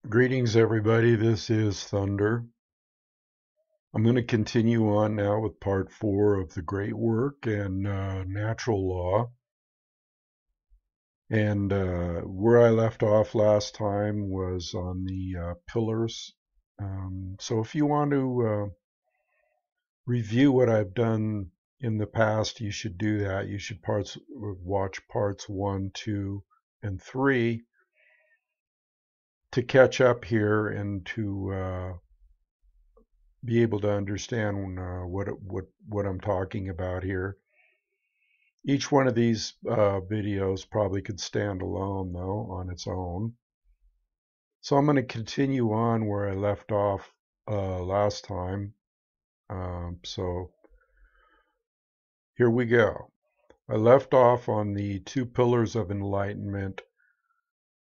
Greetings, everybody. This is Thunder. I'm going to continue on now with part 4 of the great work and natural law. And where I left off last time was on the pillars. So if you want to review what I've done in the past, you should do that. You should watch parts 1, 2, and 3 to catch up here and to be able to understand what I'm talking about here. Each one of these videos probably could stand alone, though, on its own. So I'm going to continue on where I left off last time. So here we go. I left off on the 2 pillars of enlightenment: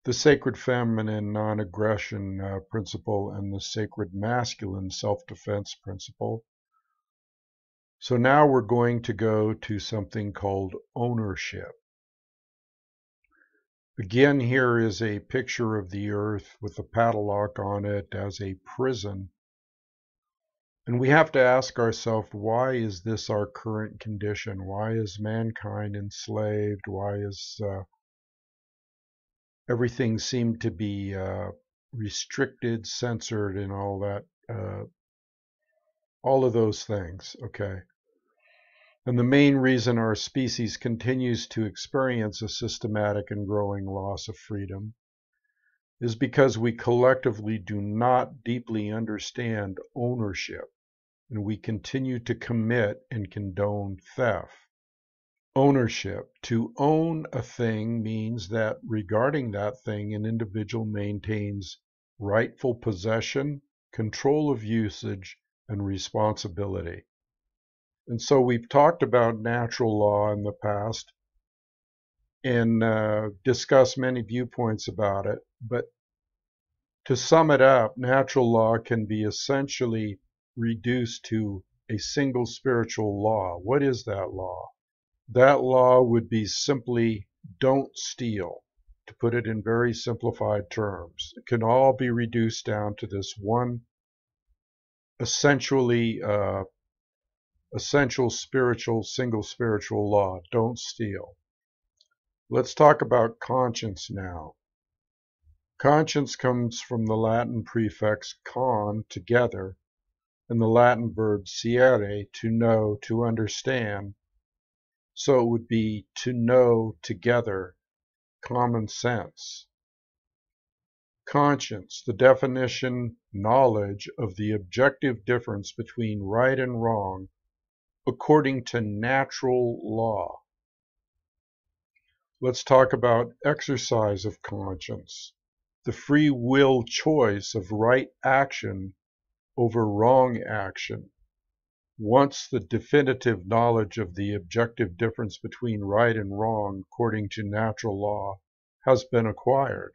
the sacred feminine non-aggression principle and the sacred masculine self-defense principle. So now we're going to go to something called ownership. Again, here is a picture of the earth with a padlock on it as a prison. And we have to ask ourselves, why is this our current condition? Why is mankind enslaved? Why is everything seemed to be restricted, censored, and all that, all of those things, okay? And the main reason our species continues to experience a systematic and growing loss of freedom is because we collectively do not deeply understand ownership, and we continue to commit and condone theft. Ownership. To own a thing means that regarding that thing, an individual maintains rightful possession, control of usage, and responsibility. And so we've talked about natural law in the past and discussed many viewpoints about it. But to sum it up, natural law can be essentially reduced to a single spiritual law. What is that law? That law would be simply don't steal, to put it in very simplified terms. It can all be reduced down to this one essential spiritual, single spiritual law: don't steal. Let's talk about conscience now. Conscience comes from the Latin prefix con, together, and the Latin verb siere, to know, to understand. So it would be to know together, common sense. Conscience, the definition: knowledge of the objective difference between right and wrong according to natural law. Let's talk about exercise of conscience, the free will choice of right action over wrong action. Once the definitive knowledge of the objective difference between right and wrong according to natural law has been acquired.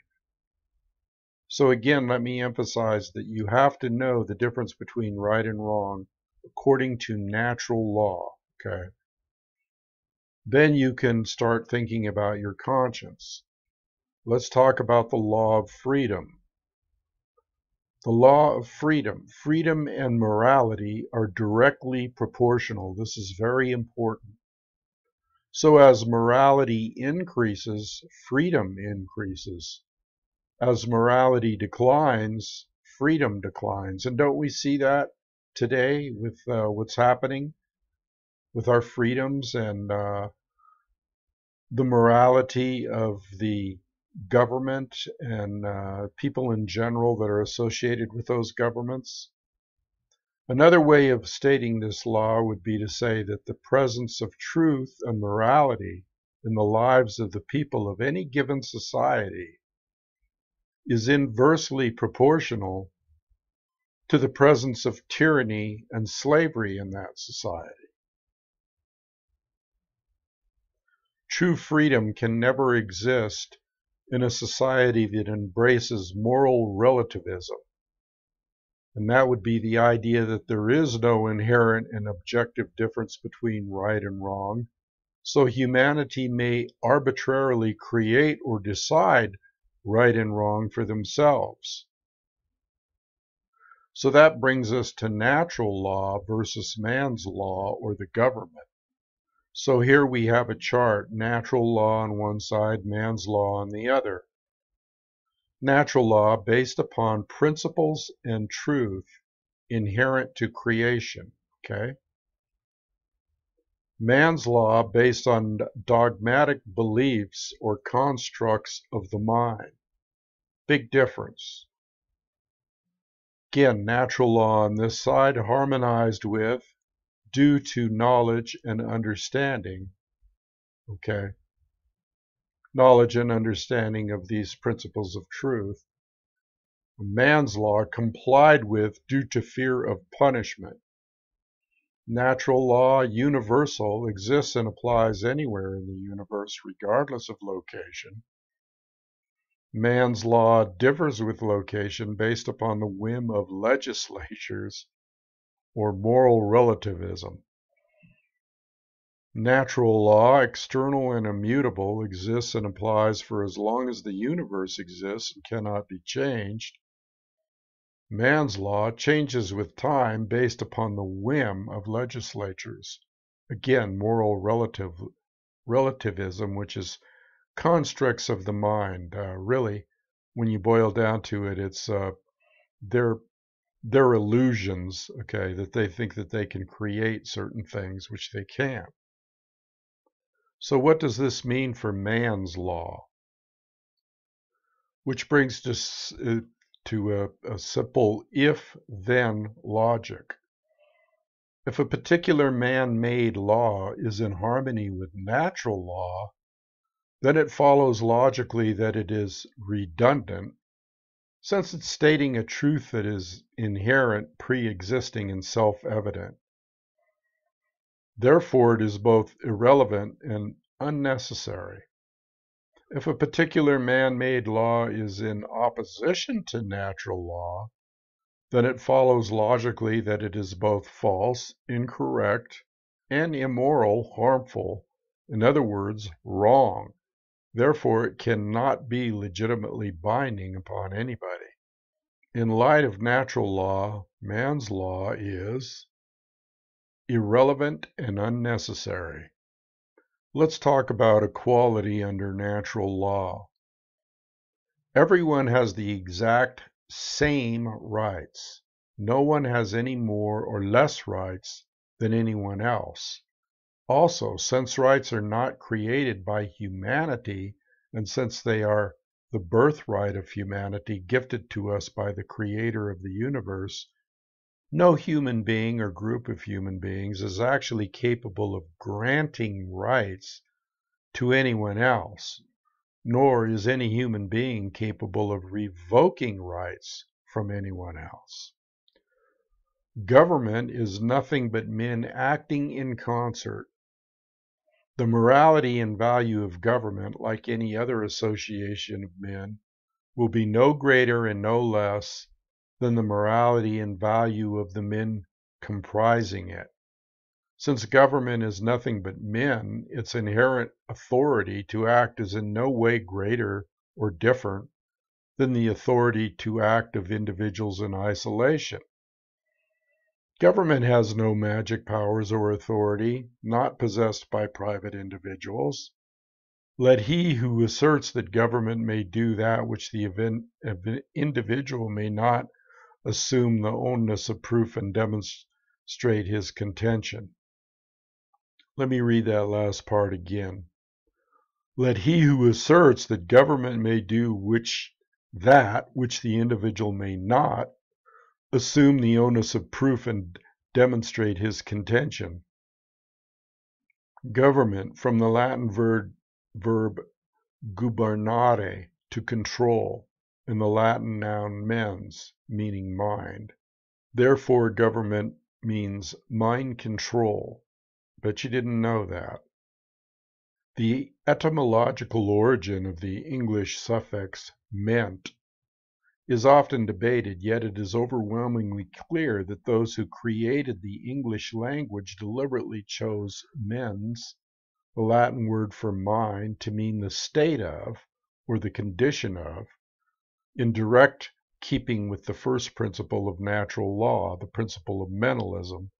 So again, let me emphasize that you have to know the difference between right and wrong according to natural law, okay? Then you can start thinking about your conscience. Let's talk about the law of freedom. The law of freedom. Freedom and morality are directly proportional. This is very important. So as morality increases, freedom increases. As morality declines, freedom declines. And don't we see that today with what's happening with our freedoms and the morality of the government and people in general that are associated with those governments? Another way of stating this law would be to say that the presence of truth and morality in the lives of the people of any given society is inversely proportional to the presence of tyranny and slavery in that society. True freedom can never exist in a society that embraces moral relativism. And that would be the idea that there is no inherent and objective difference between right and wrong. So humanity may arbitrarily create or decide right and wrong for themselves. So that brings us to natural law versus man's law or the government. So here we have a chart, natural law on one side, man's law on the other. Natural law based upon principles and truth inherent to creation, okay? Man's law based on dogmatic beliefs or constructs of the mind. Big difference. Again, natural law on this side harmonized with due to knowledge and understanding, okay? Knowledge and understanding of these principles of truth. Man's law complied with due to fear of punishment. Natural law, universal, exists and applies anywhere in the universe regardless of location. Man's law differs with location based upon the whim of legislatures or moral relativism. Natural law, external and immutable, exists and applies for as long as the universe exists and cannot be changed. Man's law changes with time based upon the whim of legislatures. Again, moral relativism, which is constructs of the mind. Really, when you boil down to it, it's they're illusions, okay, that they think that they can create certain things which they can't. So what does this mean for man's law? Which brings us to a simple if-then logic. If a particular man-made law is in harmony with natural law, then it follows logically that it is redundant, since it's stating a truth that is inherent, pre-existing, and self-evident. Therefore, it is both irrelevant and unnecessary. If a particular man-made law is in opposition to natural law, then it follows logically that it is both false, incorrect, and immoral, harmful, in other words, wrong. Therefore, it cannot be legitimately binding upon anybody. In light of natural law, man's law is irrelevant and unnecessary. Let's talk about equality under natural law. Everyone has the exact same rights. No one has any more or less rights than anyone else. Also, since rights are not created by humanity, and since they are the birthright of humanity gifted to us by the creator of the universe, no human being or group of human beings is actually capable of granting rights to anyone else, nor is any human being capable of revoking rights from anyone else. Government is nothing but men acting in concert. The morality and value of government, like any other association of men, will be no greater and no less than the morality and value of the men comprising it. Since government is nothing but men, its inherent authority to act is in no way greater or different than the authority to act of individuals in isolation. Government has no magic powers or authority, not possessed by private individuals. Let he who asserts that government may do that which the individual may not assume the onus of proof and demonstrate his contention. Let me read that last part again. Let he who asserts that government may do that which the individual may not assume the onus of proof and demonstrate his contention. Government, from the Latin verb gubernare, to control, and the Latin noun mens, meaning mind. Therefore, government means mind control. Bet you didn't know that. The etymological origin of the English suffix ment is often debated, yet it is overwhelmingly clear that those who created the English language deliberately chose mens, the Latin word for mind, to mean the state of, or the condition of, in direct keeping with the first principle of natural law, the principle of mentalism,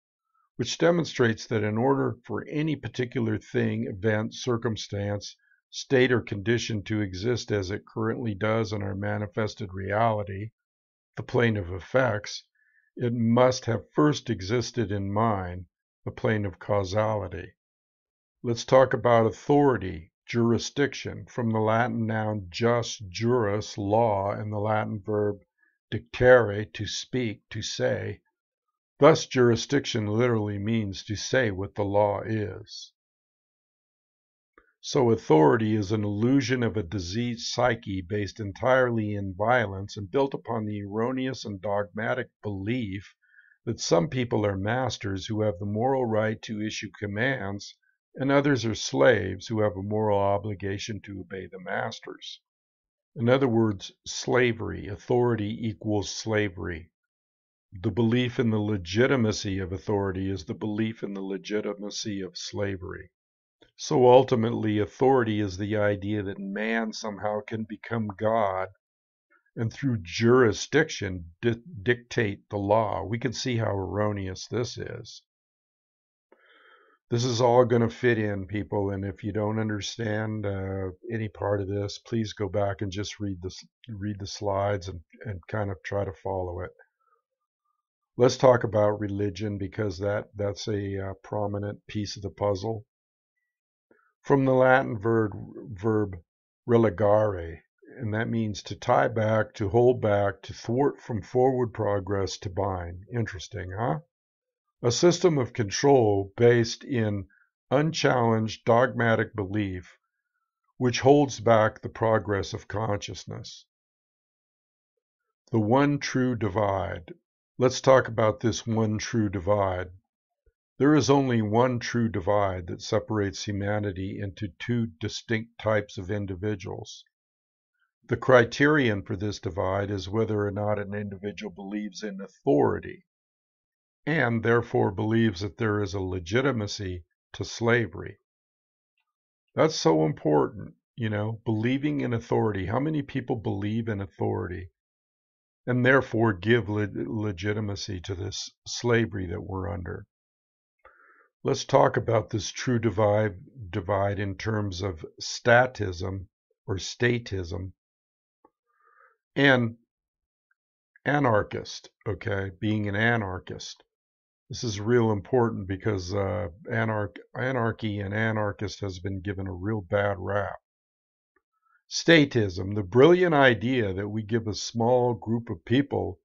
which demonstrates that in order for any particular thing, event, circumstance, state, or condition to exist as it currently does in our manifested reality, the plane of effects, it must have first existed in mind, the plane of causality. Let's talk about authority, jurisdiction, from the Latin noun jus, juris, law, and the Latin verb dictere, to speak, to say. Thus, jurisdiction literally means to say what the law is. So authority is an illusion of a diseased psyche based entirely in violence and built upon the erroneous and dogmatic belief that some people are masters who have the moral right to issue commands, and others are slaves who have a moral obligation to obey the masters. In other words, slavery, authority equals slavery. The belief in the legitimacy of authority is the belief in the legitimacy of slavery. So ultimately, authority is the idea that man somehow can become God and through jurisdiction dictate the law. We can see how erroneous this is. This is all going to fit in, people, and if you don't understand any part of this, please go back and just read the slides and kind of try to follow it. Let's talk about religion, because that's a prominent piece of the puzzle. From the Latin verb relegare, and that means to tie back, to hold back, to thwart from forward progress, to bind. Interesting, huh? A system of control based in unchallenged dogmatic belief which holds back the progress of consciousness. The one true divide. Let's talk about this one true divide. There is only one true divide that separates humanity into two distinct types of individuals. The criterion for this divide is whether or not an individual believes in authority, and therefore believes that there is a legitimacy to slavery. That's so important, believing in authority. How many people believe in authority and therefore give legitimacy to this slavery that we're under? Let's talk about this true divide in terms of statism or statism and anarchist, okay, being an anarchist. This is real important because anarchy and anarchist has been given a real bad rap. Statism, the brilliant idea that we give a small group of people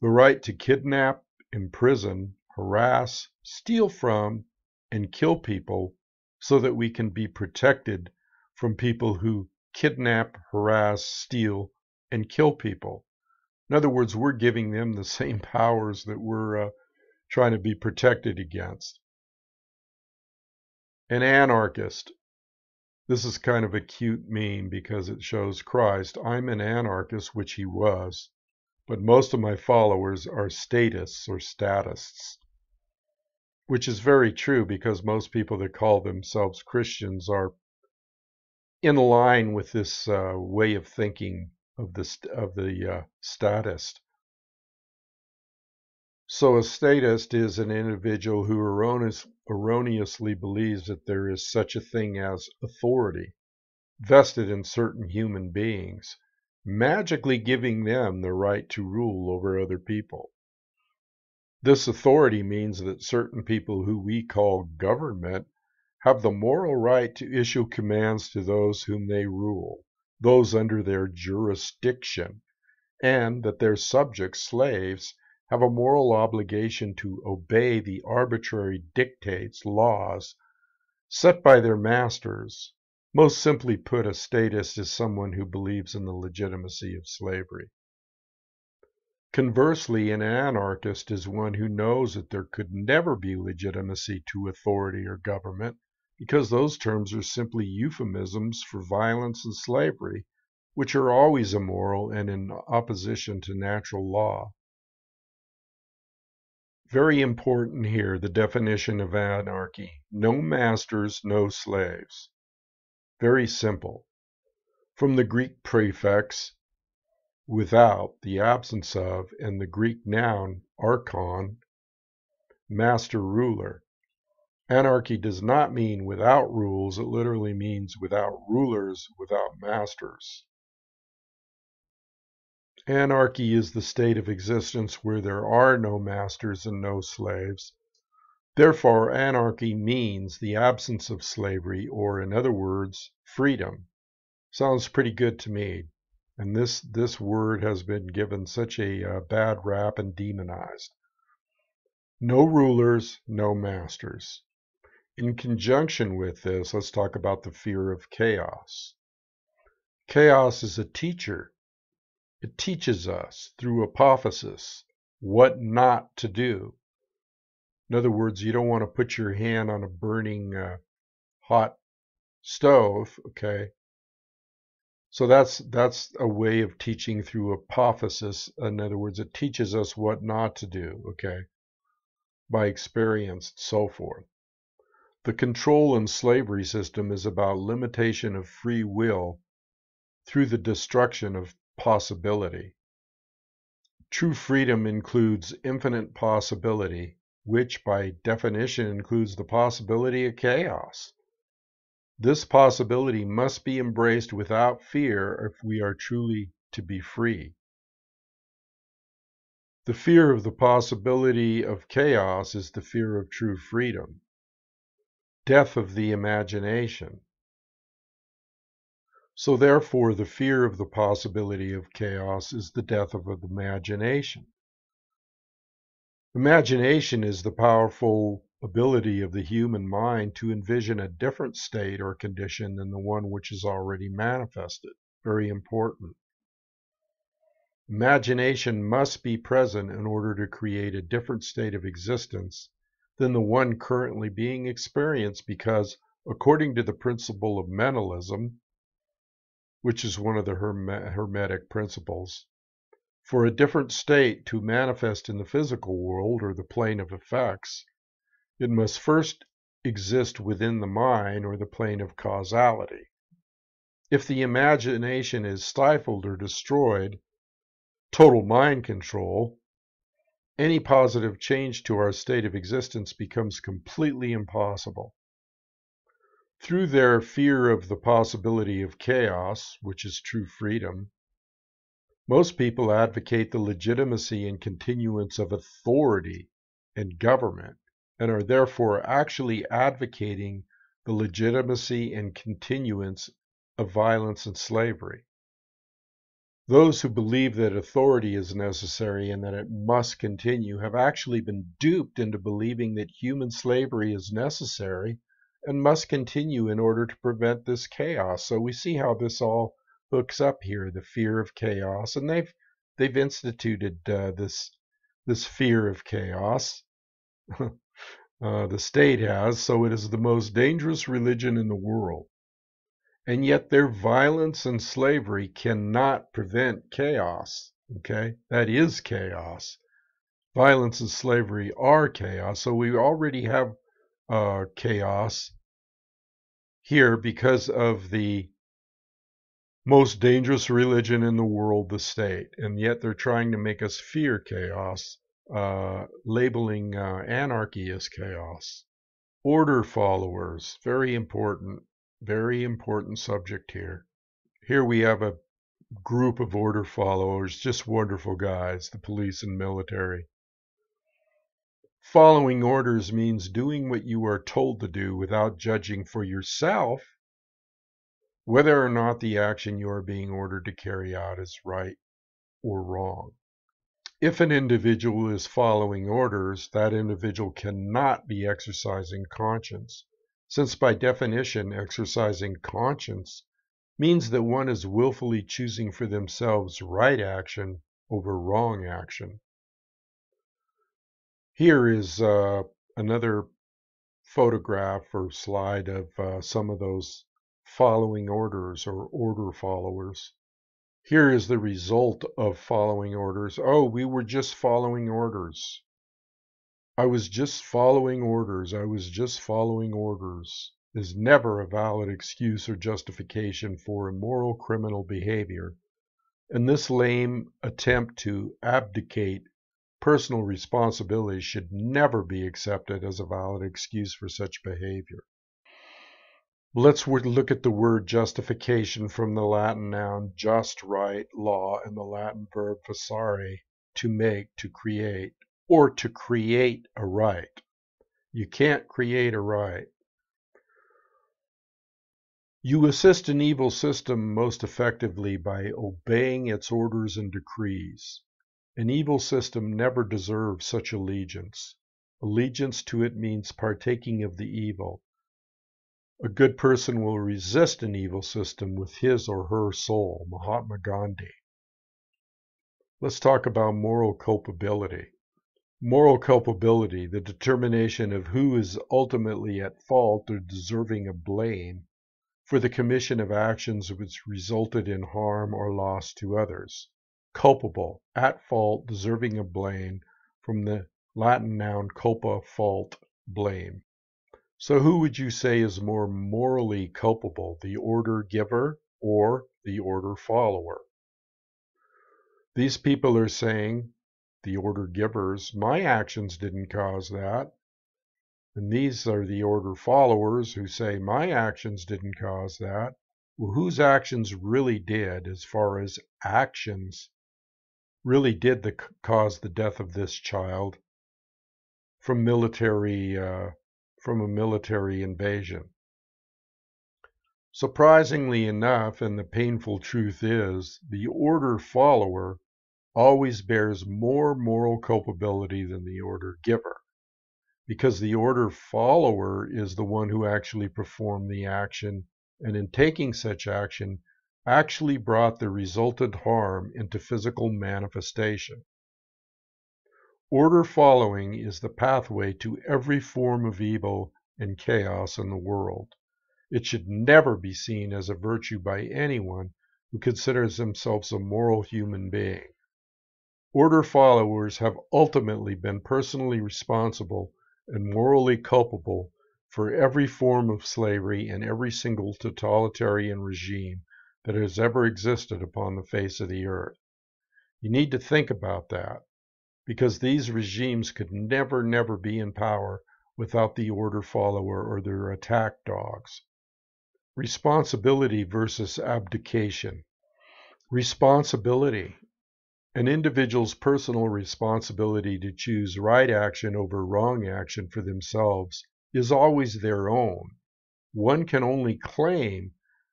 the right to kidnap, imprison, harass, steal from, and kill people so that we can be protected from people who kidnap, harass, steal, and kill people. In other words, we're giving them the same powers that we're trying to be protected against. An anarchist. This is kind of a cute meme because it shows Christ. I'm an anarchist, which he was, but most of my followers are statists or statists, which is very true because most people that call themselves Christians are in line with this way of thinking of the statist. So a statist is an individual who erroneously believes that there is such a thing as authority vested in certain human beings, magically giving them the right to rule over other people. This authority means that certain people who we call government have the moral right to issue commands to those whom they rule, those under their jurisdiction, and that their subjects, slaves, have a moral obligation to obey the arbitrary dictates, laws, set by their masters. Most simply put, a statist is someone who believes in the legitimacy of slavery. Conversely, an anarchist is one who knows that there could never be legitimacy to authority or government, because those terms are simply euphemisms for violence and slavery, which are always immoral and in opposition to natural law. Very important here, the definition of anarchy. No masters, no slaves. Very simple. From the Greek prefix, without, the absence of, and the Greek noun archon, master ruler. Anarchy does not mean without rules, it literally means without rulers, without masters. Anarchy is the state of existence where there are no masters and no slaves. Therefore, anarchy means the absence of slavery, or in other words, freedom. Sounds pretty good to me. And this word has been given such a bad rap and demonized. No rulers, no masters. In conjunction with this, let's talk about the fear of chaos. Chaos is a teacher. It teaches us through apophysis what not to do. In other words, you don't want to put your hand on a burning hot stove, okay? So that's a way of teaching through apophysis. In other words, it teaches us what not to do, okay? By experience and so forth. The control and slavery system is about limitation of free will through the destruction of possibility. True freedom includes infinite possibility, which by definition includes the possibility of chaos. This possibility must be embraced without fear if we are truly to be free. The fear of the possibility of chaos is the fear of true freedom. Death of the imagination. So therefore, the fear of the possibility of chaos is the death of the imagination. Imagination is the powerful ability of the human mind to envision a different state or condition than the one which is already manifested. Very important. Imagination must be present in order to create a different state of existence than the one currently being experienced, because according to the principle of mentalism, which is one of the Hermetic principles, for a different state to manifest in the physical world or the plane of effects, it must first exist within the mind or the plane of causality. If the imagination is stifled or destroyed, total mind control, any positive change to our state of existence becomes completely impossible. Through their fear of the possibility of chaos, which is true freedom, most people advocate the legitimacy and continuance of authority and government, and are therefore actually advocating the legitimacy and continuance of violence and slavery. Those who believe that authority is necessary and that it must continue have actually been duped into believing that human slavery is necessary and must continue in order to prevent this chaos. So we see how this all hooks up here, the fear of chaos, and they've instituted this fear of chaos. The state has, so it is the most dangerous religion in the world. And yet their violence and slavery cannot prevent chaos, okay? That is chaos. Violence and slavery are chaos, so we already have chaos here because of the most dangerous religion in the world, the state. And yet they're trying to make us fear chaos, labeling anarchy as chaos. Order followers, very important subject here. Here we have a group of order followers, just wonderful guys, the police and military. Following orders means doing what you are told to do without judging for yourself whether or not the action you are being ordered to carry out is right or wrong. If an individual is following orders, that individual cannot be exercising conscience, since by definition, exercising conscience means that one is willfully choosing for themselves right action over wrong action. Here is another photograph or slide of some of those following orders or order followers. Here is the result of following orders. Oh, we were just following orders. I was just following orders. I was just following orders is never a valid excuse or justification for immoral criminal behavior And this lame attempt to abdicate personal responsibility should never be accepted as a valid excuse for such behavior. Let's look at the word justification from the Latin noun just, right, law, and the Latin verb facere, to make, to create, or to create a right. You can't create a right. You assist an evil system most effectively by obeying its orders and decrees. An evil system never deserves such allegiance. Allegiance to it means partaking of the evil. A good person will resist an evil system with his or her soul. Mahatma Gandhi. Let's talk about moral culpability. Moral culpability, the determination of who is ultimately at fault or deserving of blame for the commission of actions which resulted in harm or loss to others. Culpable, at fault, deserving of blame, from the Latin noun culpa, fault, blame. So who would you say is more morally culpable, the order giver or the order follower? These people are saying, the order givers, my actions didn't cause that. And these are the order followers who say, my actions didn't cause that. Well, whose actions really did, as far as actions, really did cause the death of this child from a military invasion? Surprisingly enough, and the painful truth is, the order follower always bears more moral culpability than the order giver, because the order follower is the one who actually performed the action, and in taking such action, actually brought the resultant harm into physical manifestation. Order following is the pathway to every form of evil and chaos in the world. It should never be seen as a virtue by anyone who considers themselves a moral human being. Order followers have ultimately been personally responsible and morally culpable for every form of slavery and every single totalitarian regime that has ever existed upon the face of the earth. You need to think about that, because these regimes could never be in power without the order follower or their attack dogs. Responsibility versus abdication. Responsibility. An individual's personal responsibility to choose right action over wrong action for themselves is always their own. One can only claim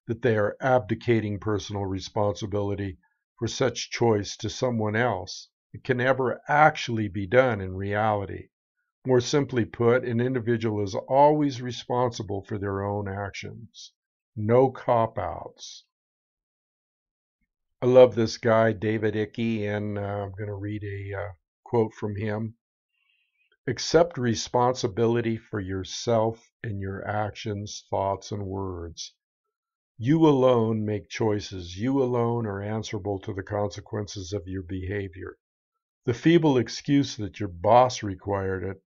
that they are abdicating personal responsibility for such choice to someone else. It can never actually be done in reality. More simply put, an individual is always responsible for their own actions. No cop-outs. I love this guy, David Icke, and I'm going to read a quote from him. Accept responsibility for yourself and your actions, thoughts, and words. You alone make choices. You alone are answerable to the consequences of your behavior. The feeble excuse that your boss required it,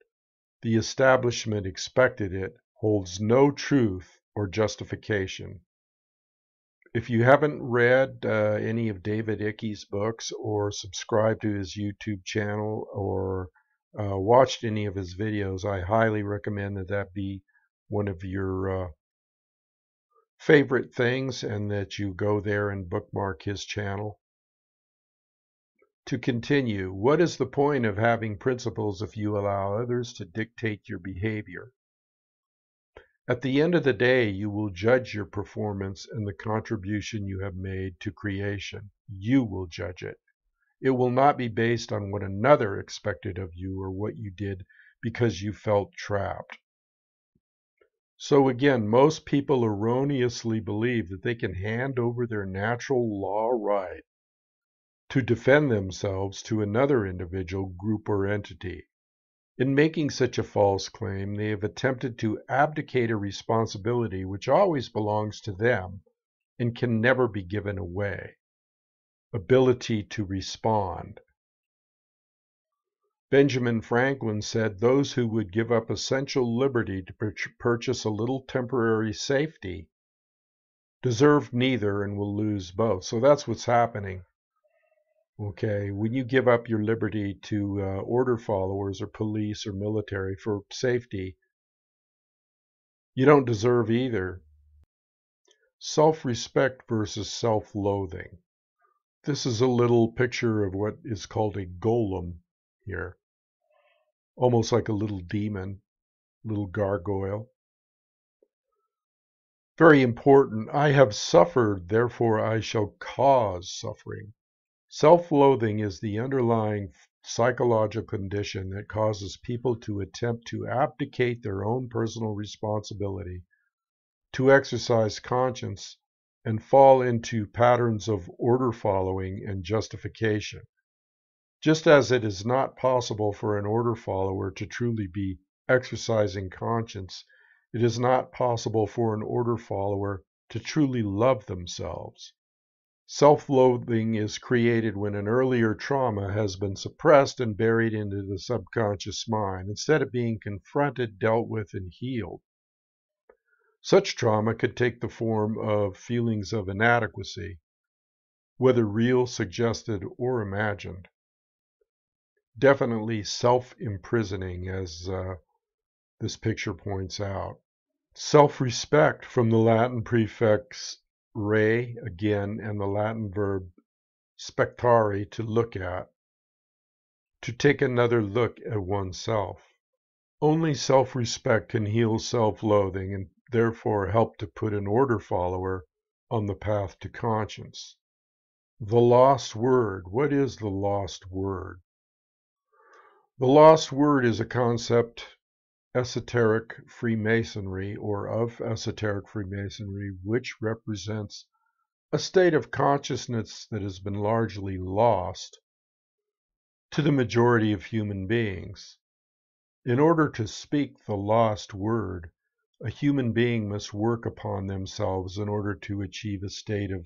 the establishment expected it, holds no truth or justification. If you haven't read any of David Icke's books or subscribed to his YouTube channel or watched any of his videos, I highly recommend that be one of your favorite things, and that you go there and bookmark his channel. To continue, what is the point of having principles if you allow others to dictate your behavior? At the end of the day, you will judge your performance and the contribution you have made to creation. You will judge it. It will not be based on what another expected of you or what you did because you felt trapped. So again, most people erroneously believe that they can hand over their natural law right to defend themselves to another individual, group, or entity. In making such a false claim, they have attempted to abdicate a responsibility which always belongs to them and can never be given away. Ability to respond. Benjamin Franklin said those who would give up essential liberty to purchase a little temporary safety deserve neither and will lose both. So that's what's happening. Okay, when you give up your liberty to order followers or police or military for safety, you don't deserve either. Self-respect versus self-loathing. This is a little picture of what is called a golem here, almost like a little demon, little gargoyle. Very important. I have suffered, therefore I shall cause suffering. Self-loathing is the underlying psychological condition that causes people to attempt to abdicate their own personal responsibility, to exercise conscience, and fall into patterns of order following and justification. Just as it is not possible for an order follower to truly be exercising conscience, it is not possible for an order follower to truly love themselves. Self-loathing is created when an earlier trauma has been suppressed and buried into the subconscious mind, instead of being confronted, dealt with, and healed. Such trauma could take the form of feelings of inadequacy, whether real, suggested, or imagined. Definitely self-imprisoning, as this picture points out. Self-respect, from the Latin prefix re, again, and the Latin verb spectare, to look at, to take another look at oneself. Only self-respect can heal self-loathing and therefore help to put an order follower on the path to conscience. The lost word. What is the lost word? The lost word is a concept esoteric Freemasonry, or of esoteric Freemasonry, which represents a state of consciousness that has been largely lost to the majority of human beings. In order to speak the lost word, a human being must work upon themselves in order to achieve a state of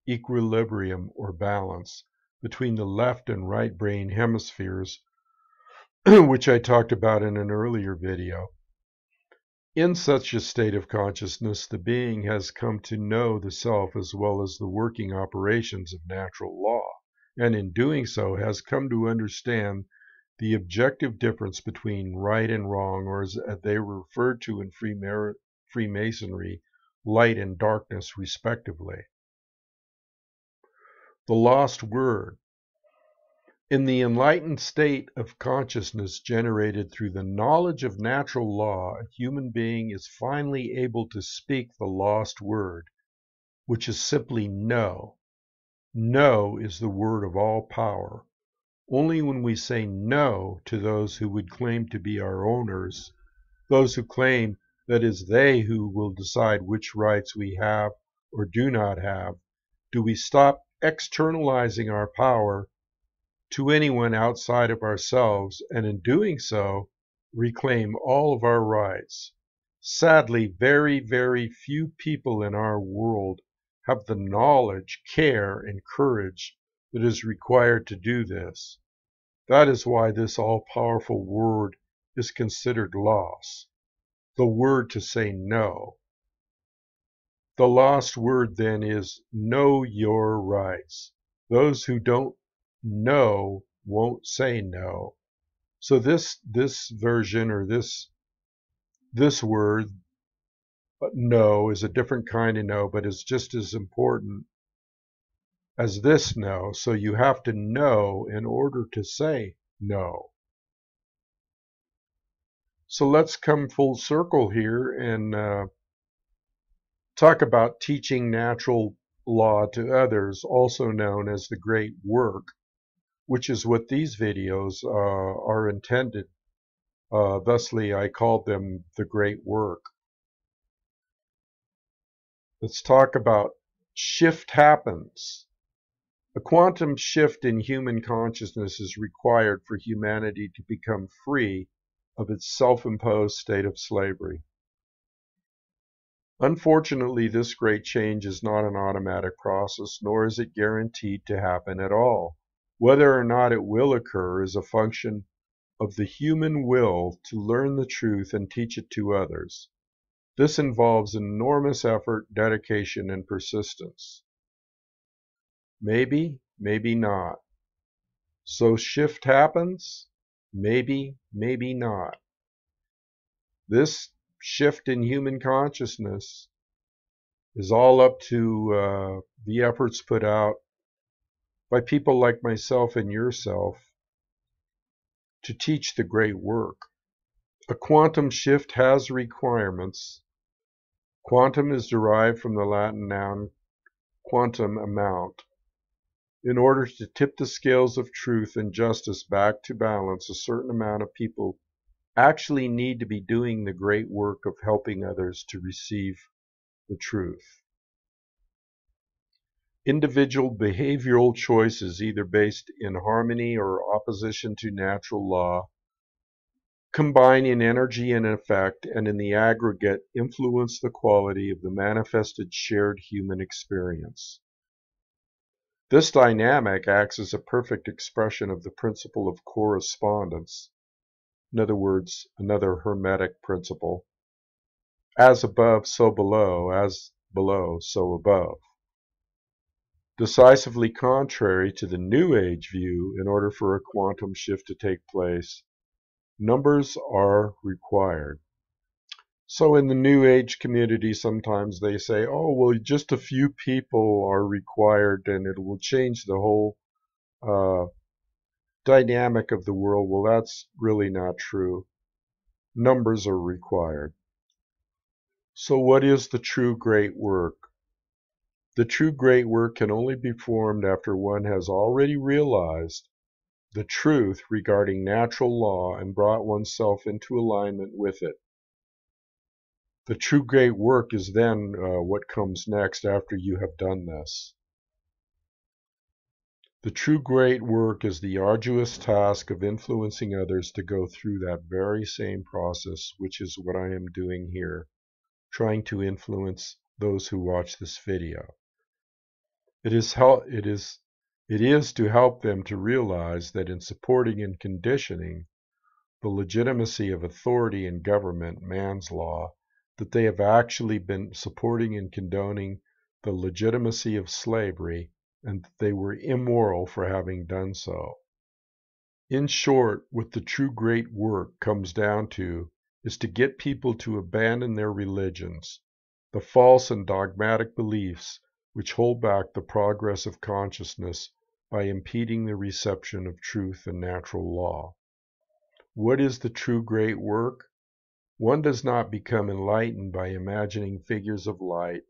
equilibrium or balance between the left and right brain hemispheres, which I talked about in an earlier video. In such a state of consciousness, the being has come to know the self as well as the working operations of natural law, and in doing so has come to understand the objective difference between right and wrong, or as they were referred to in Freemasonry, light and darkness respectively. The lost word. In the enlightened state of consciousness generated through the knowledge of natural law, a human being is finally able to speak the lost word, which is simply no. No is the word of all power. Only when we say no to those who would claim to be our owners, those who claim that it is they who will decide which rights we have or do not have, do we stop externalizing our power to anyone outside of ourselves, and in doing so, reclaim all of our rights. Sadly, very, very few people in our world have the knowledge, care, and courage that is required to do this. That is why this all-powerful word is considered lost. The word to say no. The lost word then is know your rights. Those who don't know won't say no. So this version, or this word no, is a different kind of no, but it's just as important as this no. So you have to know in order to say no. So let's come full circle here and talk about teaching natural law to others, also known as the great work, which is what these videos are intended. Thusly, I called them the great work. Let's talk about shift happens. A quantum shift in human consciousness is required for humanity to become free of its self-imposed state of slavery. Unfortunately, this great change is not an automatic process, nor is it guaranteed to happen at all. Whether or not it will occur is a function of the human will to learn the truth and teach it to others. This involves enormous effort, dedication, and persistence. Maybe, maybe not. So shift happens? Maybe, maybe not. This shift in human consciousness is all up to the efforts put out by people like myself and yourself to teach the great work. A quantum shift has requirements. Quantum is derived from the Latin noun quantum, amount. In order to tip the scales of truth and justice back to balance, a certain amount of people actually need to be doing the great work of helping others to receive the truth. Individual behavioral choices, either based in harmony or opposition to natural law, combine in energy and effect, and in the aggregate influence the quality of the manifested shared human experience. This dynamic acts as a perfect expression of the principle of correspondence. In other words, another Hermetic principle. As above, so below. As below, so above. Decisively contrary to the New Age view, in order for a quantum shift to take place, numbers are required. So in the New Age community, sometimes they say, oh, well, just a few people are required and it will change the whole dynamic of the world. Well, that's really not true. Numbers are required. So what is the true great work? The true great work can only be formed after one has already realized the truth regarding natural law and brought oneself into alignment with it. The true great work is then what comes next after you have done this. The true great work is the arduous task of influencing others to go through that very same process, which is what I am doing here, trying to influence those who watch this video. It is to help them to realize that in supporting and conditioning the legitimacy of authority and government, man's law, that they have actually been supporting and condoning the legitimacy of slavery, and that they were immoral for having done so. In short, what the true great work comes down to is to get people to abandon their religions, the false and dogmatic beliefs which hold back the progress of consciousness by impeding the reception of truth and natural law. What is the true great work? One does not become enlightened by imagining figures of light,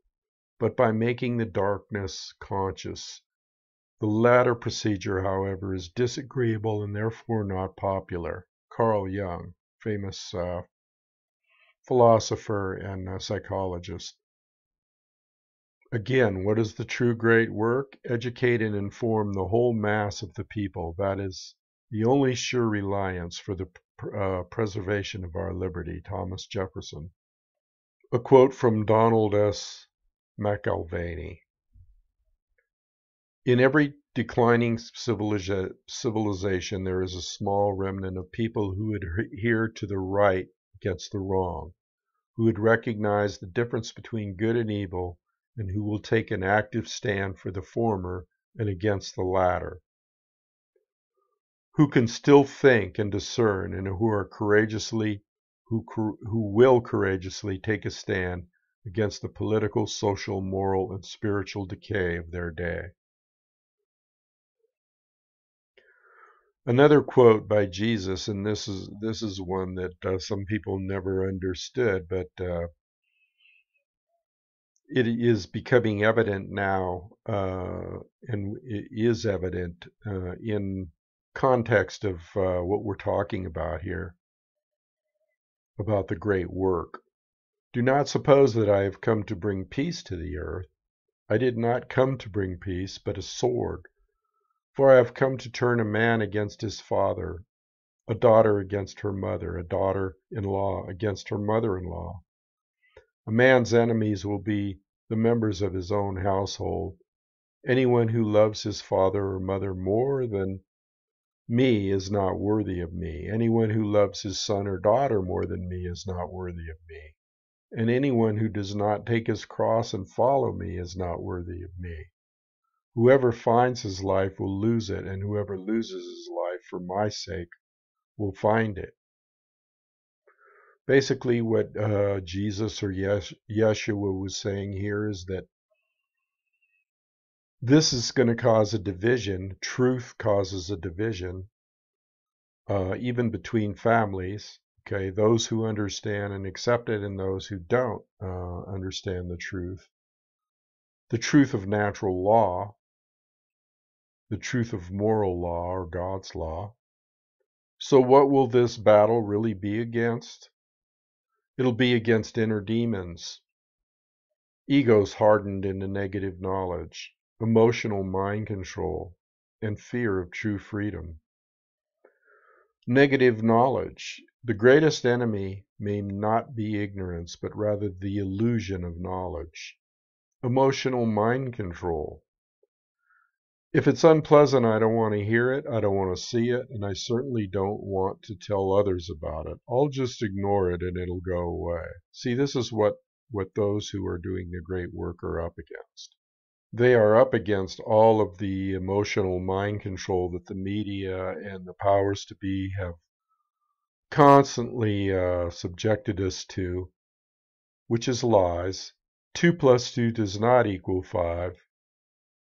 but by making the darkness conscious. The latter procedure, however, is disagreeable and therefore not popular. Carl Jung, famous philosopher and psychologist. Again, what is the true great work? Educate and inform the whole mass of the people. That is the only sure reliance for the preservation of our liberty. Thomas Jefferson. A quote from Donald S. McIlvaney. In every declining civilization, there is a small remnant of people who adhere to the right against the wrong, who would recognize the difference between good and evil, and who will take an active stand for the former and against the latter, who can still think and discern, and who will courageously take a stand against the political, social, moral, and spiritual decay of their day. Another quote by Jesus, and this is one that some people never understood, but it is becoming evident now, and it is evident in context of what we're talking about here, about the great work. Do not suppose that I have come to bring peace to the earth. I did not come to bring peace, but a sword. For I have come to turn a man against his father, a daughter against her mother, a daughter-in-law against her mother-in-law. A man's enemies will be the members of his own household. Anyone who loves his father or mother more than me is not worthy of me. Anyone who loves his son or daughter more than me is not worthy of me. And anyone who does not take his cross and follow me is not worthy of me. Whoever finds his life will lose it, and whoever loses his life for my sake will find it. Basically, what Jesus or Yeshua was saying here is that this is going to cause a division. Truth causes a division, even between families. Okay, those who understand and accept it, and those who don't understand the truth of natural law, the truth of moral law or God's law. So what will this battle really be against? It'll be against inner demons, egos hardened into negative knowledge, emotional mind control, and fear of true freedom. Negative knowledge. The greatest enemy may not be ignorance, but rather the illusion of knowledge. Emotional mind control. If it's unpleasant, I don't want to hear it, I don't want to see it, and I certainly don't want to tell others about it. I'll just ignore it and it'll go away. See, this is what those who are doing the great work are up against. They are up against all of the emotional mind control that the media and the powers to be have constantly subjected us to, which is lies. 2 plus 2 does not equal 5.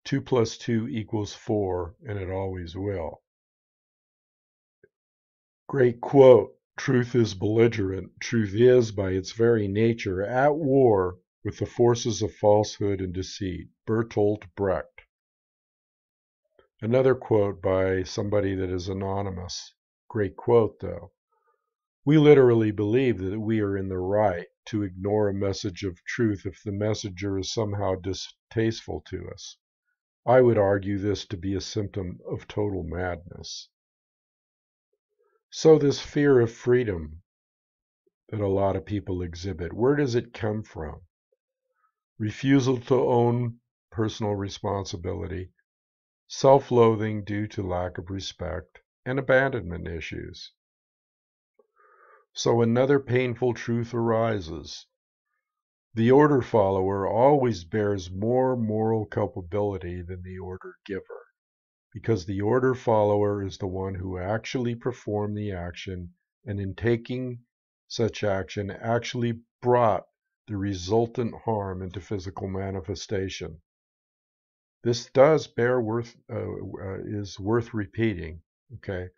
2 plus 2 equals 4, and it always will. Great quote. Truth is belligerent. Truth is, by its very nature, at war with the forces of falsehood and deceit. Bertolt Brecht. Another quote by somebody that is anonymous. Great quote, though. We literally believe that we are in the right to ignore a message of truth if the messenger is somehow distasteful to us. I would argue this to be a symptom of total madness. So this fear of freedom that a lot of people exhibit, where does it come from? Refusal to own personal responsibility, self-loathing due to lack of respect, and abandonment issues. So another painful truth arises. The order follower always bears more moral culpability than the order giver, because the order follower is the one who actually performed the action, and in taking such action actually brought the resultant harm into physical manifestation. This does is worth repeating. Okay,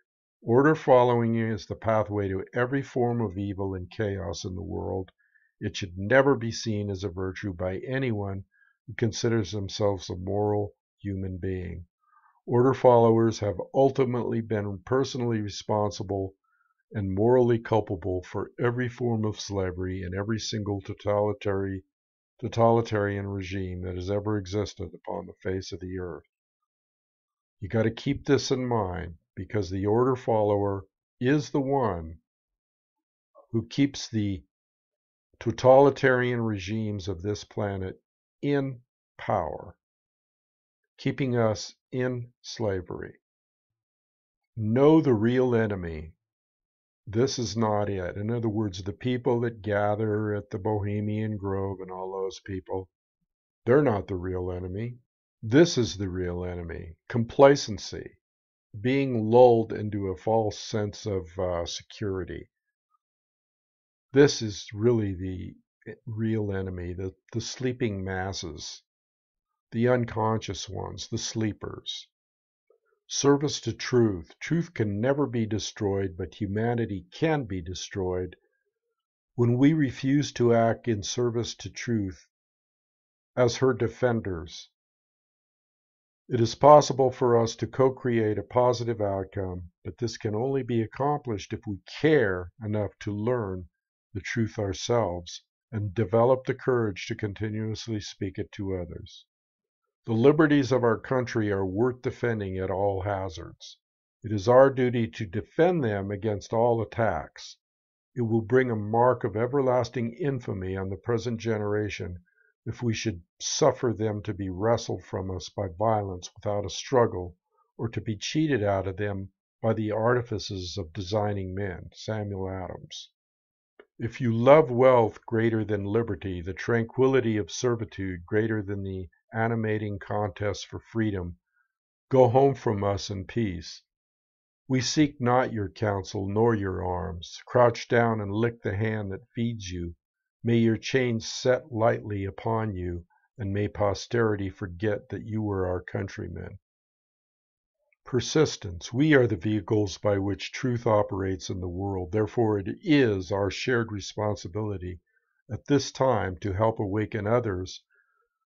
order following is the pathway to every form of evil and chaos in the world. It should never be seen as a virtue by anyone who considers themselves a moral human being. Order followers have ultimately been personally responsible and morally culpable for every form of slavery and every single totalitarian regime that has ever existed upon the face of the earth. You got to keep this in mind, because the order follower is the one who keeps the totalitarian regimes of this planet in power, keeping us in slavery. Know the real enemy. This is not it. In other words, the people that gather at the Bohemian Grove and all those people, they're not the real enemy. This is the real enemy. Complacency, being lulled into a false sense of security. This is really the real enemy, the sleeping masses, the unconscious ones, the sleepers. Service to truth. Truth can never be destroyed, but humanity can be destroyed when we refuse to act in service to truth as her defenders. It is possible for us to co-create a positive outcome, but this can only be accomplished if we care enough to learn the truth ourselves and develop the courage to continuously speak it to others. The liberties of our country are worth defending at all hazards. It is our duty to defend them against all attacks. It will bring a mark of everlasting infamy on the present generation if we should suffer them to be wrested from us by violence without a struggle, or to be cheated out of them by the artifices of designing men. Samuel Adams. If you love wealth greater than liberty, the tranquility of servitude greater than the animating contest for freedom. Go home from us in peace. We seek not your counsel nor your arms. Crouch down and lick the hand that feeds you. May your chains set lightly upon you, and may posterity forget that you were our countrymen. Persistence. We are the vehicles by which truth operates in the world. Therefore, it is our shared responsibility at this time to help awaken others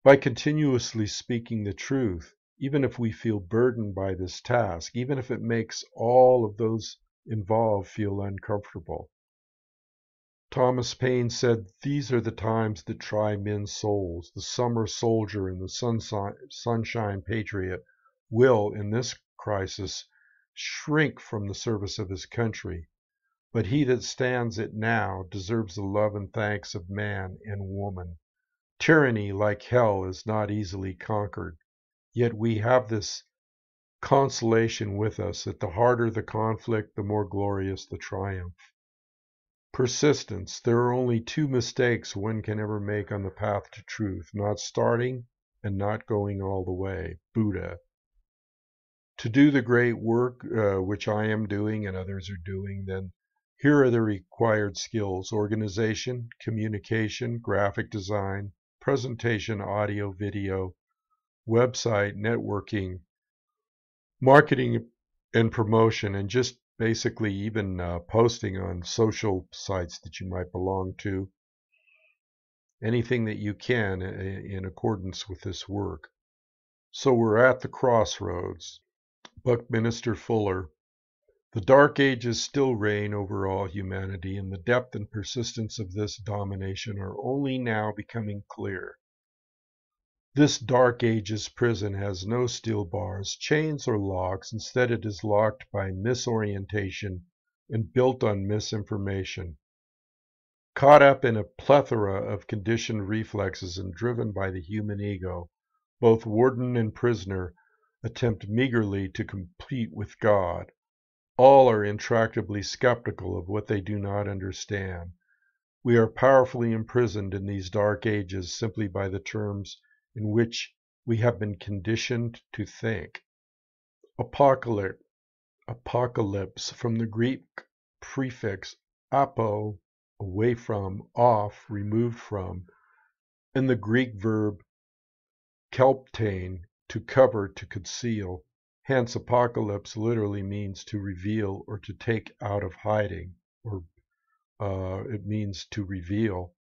by continuously speaking the truth, even if we feel burdened by this task, even if it makes all of those involved feel uncomfortable. Thomas Paine said, "These are the times that try men's souls. The summer soldier and the sunshine patriot will, in this crisis, shrink from the service of his country. But he that stands it now deserves the love and thanks of man and woman. Tyranny, like hell, is not easily conquered. Yet we have this consolation with us, that the harder the conflict, the more glorious the triumph." Persistence. There are only two mistakes one can ever make on the path to truth: not starting and not going all the way. Buddha. To do the great work which I am doing and others are doing, then here are the required skills: organization, communication, graphic design, presentation, audio, video, website, networking, marketing and promotion, and just basically even posting on social sites that you might belong to. Anything that you can in accordance with this work. So we're at the crossroads. Buckminster Fuller. The Dark Ages still reign over all humanity, and the depth and persistence of this domination are only now becoming clear. This Dark Ages prison has no steel bars, chains, or locks. Instead, it is locked by misorientation and built on misinformation. Caught up in a plethora of conditioned reflexes and driven by the human ego, both warden and prisoner attempt meagerly to compete with God. All are intractably skeptical of what they do not understand. We are powerfully imprisoned in these dark ages simply by the terms in which we have been conditioned to think. Apocalypse, from the Greek prefix apo, away from, off, removed from, and the Greek verb kelptein, to cover, to conceal. Hence, apocalypse literally means to reveal or to take out of hiding, or it means to reveal.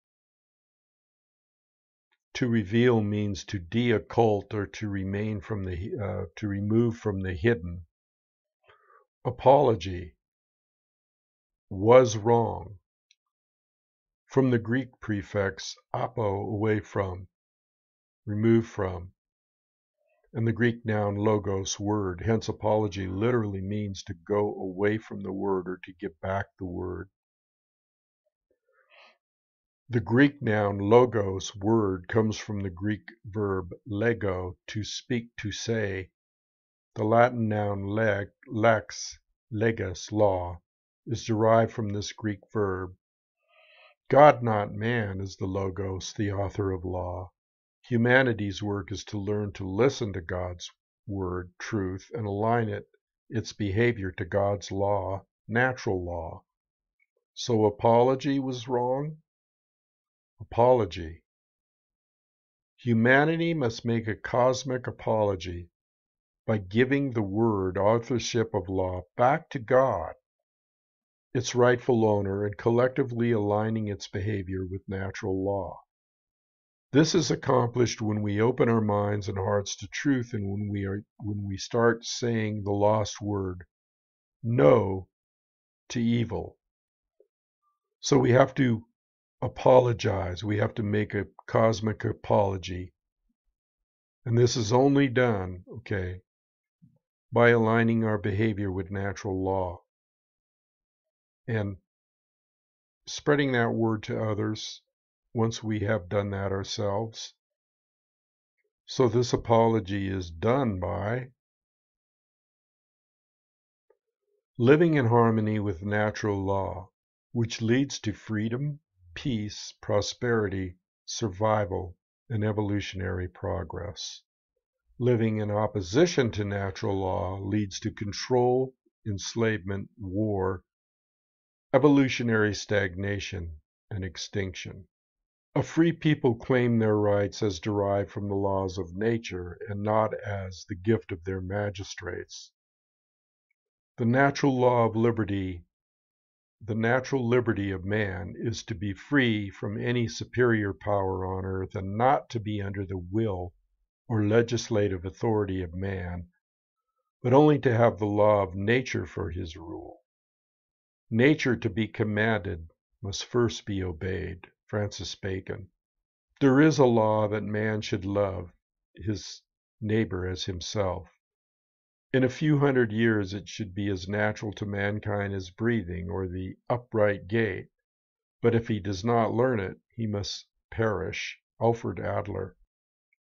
To reveal means to de-occult or to remove from the hidden. Apology. Was wrong. From the Greek prefix apo, away from, remove from, and the Greek noun logos, word. Hence, apology literally means to go away from the word or to give back the word. The Greek noun logos, word, comes from the Greek verb lego, to speak, to say. The Latin noun lex, legis, law, is derived from this Greek verb. God, not man, is the logos, the author of law. Humanity's work is to learn to listen to God's word, truth, and align its behavior to God's law, natural law. So apology was wrong? Apology. Humanity must make a cosmic apology by giving the word, authorship of law, back to God, its rightful owner, and collectively aligning its behavior with natural law. This is accomplished when we open our minds and hearts to truth, and when we start saying the lost word, no to evil. So we have to apologize. We have to make a cosmic apology. And this is only done, by aligning our behavior with natural law and spreading that word to others once we have done that ourselves. So this apology is done by living in harmony with natural law, which leads to freedom, peace, prosperity, survival, and evolutionary progress. Living in opposition to natural law leads to control, enslavement, war, evolutionary stagnation, and extinction. A free people claim their rights as derived from the laws of nature and not as the gift of their magistrates. The natural liberty of man is to be free from any superior power on earth and not to be under the will or legislative authority of man, but only to have the law of nature for his rule. Nature, to be commanded, must first be obeyed. Francis Bacon. There is a law that man should love his neighbor as himself. In a few hundred years it should be as natural to mankind as breathing or the upright gait. But if he does not learn it, he must perish. Alfred Adler.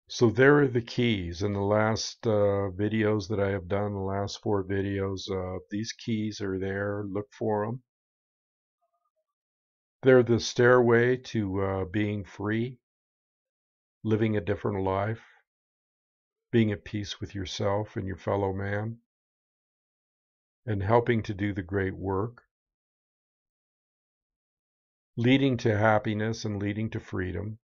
So there are the keys. In the last videos that I have done, the last 4 videos, these keys are there. Look for them. They're the stairway to being free, living a different life, being at peace with yourself and your fellow man, and helping to do the great work, leading to happiness and leading to freedom,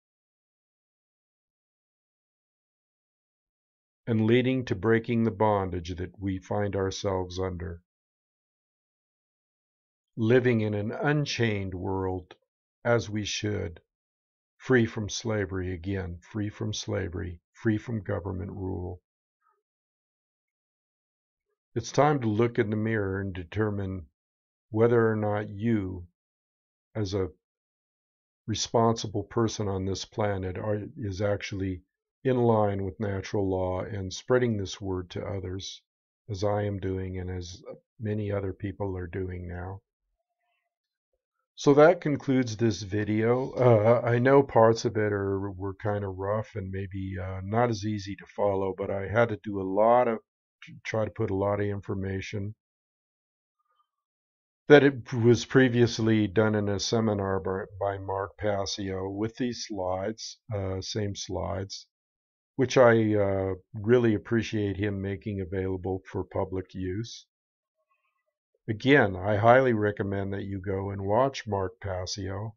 and leading to breaking the bondage that we find ourselves under. Living in an unchained world as we should, free from slavery again, free from slavery, free from government rule. It's time to look in the mirror and determine whether or not you, as a responsible person on this planet, is actually in line with natural law and spreading this word to others, as I am doing and as many other people are doing now. So that concludes this video. I know parts of it were kind of rough and maybe not as easy to follow, but I had to do try to put a lot of information that it was previously done in a seminar by Mark Passio with these slides, same slides, which I really appreciate him making available for public use. Again, I highly recommend that you go and watch Mark Passio.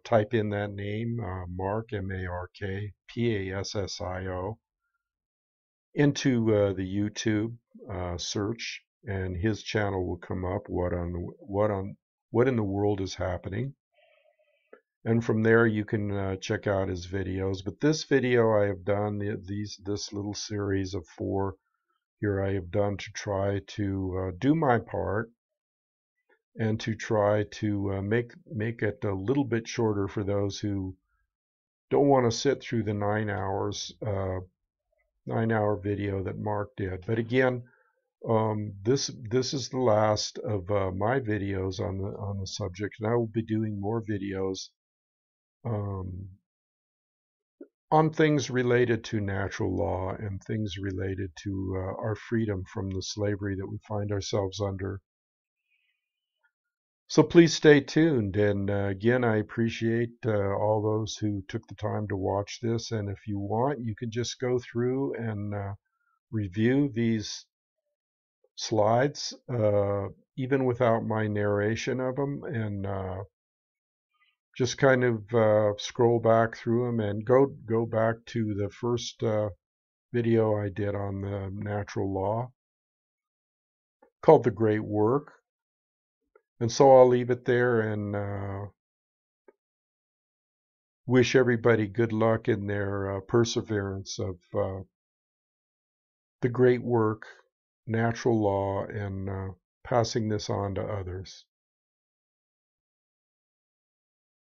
Type in that name, Mark, M-A-R-K, P-A-S-S-I-O, into the YouTube search, and his channel will come up. What in the world is happening? And from there you can check out his videos. But this video I have done, this little series of 4 here I have done to try to do my part and to try to make it a little bit shorter for those who don't want to sit through the 9-hour video that Mark did. But again, this is the last of my videos on the subject, and I will be doing more videos on things related to natural law and things related to our freedom from the slavery that we find ourselves under. So please stay tuned, and again, I appreciate all those who took the time to watch this, and if you want, you can just go through and review these slides, even without my narration of them, and just kind of scroll back through them and go back to the first video I did on the natural law called The Great Work. And so I'll leave it there and wish everybody good luck in their perseverance of the great work, natural law, and passing this on to others.